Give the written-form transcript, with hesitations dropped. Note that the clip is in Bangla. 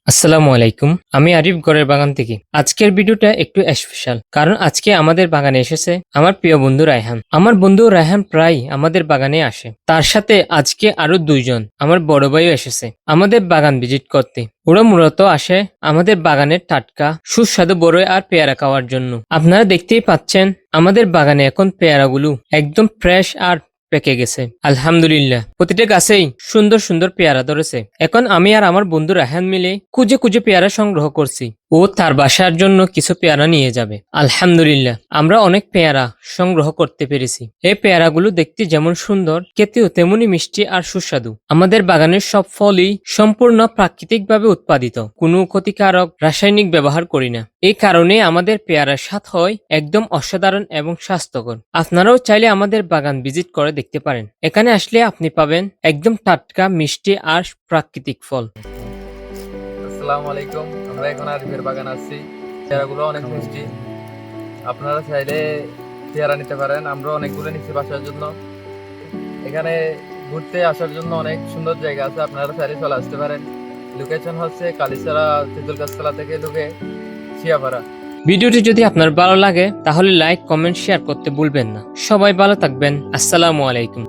আসসালামু আলাইকুম। আমি আরিফ ঘরের বাগান থেকে। আজকের ভিডিওটা একটু স্পেশাল, কারণ আজকে আমাদের বাগানে এসেছে আমার প্রিয় বন্ধু রায়হান। আমার বন্ধু রায়হান প্রায় আমাদের বাগানে আসে। তার সাথে আজকে আরো দুইজন আমার বড় ভাইও এসেছে আমাদের বাগান ভিজিট করতে। ওরা মূলত আসে আমাদের বাগানের টাটকা সুস্বাদু বড়ই আর পেয়ারা খাওয়ার জন্য। আপনারা দেখতেই পাচ্ছেন আমাদের বাগানে এখন পেয়ারাগুলো একদম ফ্রেশ আর পেকে গেছে। আলহামদুলিল্লাহ, প্রতিটা গাছেই সুন্দর সুন্দর পেয়ারা ধরেছে। এখন আমি আর আমার বন্ধু রাহান মিলে খুঁজে খুঁজে পেয়ারা সংগ্রহ করছি। ও তার বাসার জন্য কিছু পেয়ারা নিয়ে যাবে। আলহামদুলিল্লাহ, আমরা অনেক পেয়ারা সংগ্রহ করতে পেরেছি। এই পেয়ারাগুলো দেখতে যেমন সুন্দর, খেতেও তেমনি মিষ্টি আর সুস্বাদু। আমাদের বাগানের সব ফলই সম্পূর্ণ প্রাকৃতিকভাবে উৎপাদিত, কোনো ক্ষতিকারক রাসায়নিক ব্যবহার করি না। এই কারণে আমাদের পেয়ারার স্বাদ হয় একদম অসাধারণ এবং স্বাস্থ্যকর। আপনারাও চাইলে আমাদের বাগান ভিজিট করে দেখতে পারেন। এখানে আসলে আপনি পাবেন একদম টাটকা, মিষ্টি আর প্রাকৃতিক ফল। আসসালামু আলাইকুম। আমরা এখন আরিফের বাগান আছি। পেয়ারাগুলো অনেক মিষ্টি, আপনারা চাইলে পেয়ারা নিতে পারেন। আমরা অনেকগুলো নিচ্ছি বাসার জন্য। এখানে ঘুরতে আসার জন্য অনেক সুন্দর জায়গা আছে, আপনারা চাইলে চলে আসতে পারেন। লোকেশন হচ্ছে কালীছড়া তেঁতুল গাছতলা থেকে ঢুকে শিয়াপাড়া। ভিডিওটি যদি আপনার ভালো লাগে তাহলে লাইক, কমেন্ট, শেয়ার করতে ভুলবেন না। সবাই ভালো থাকবেন। আসসালামু আলাইকুম।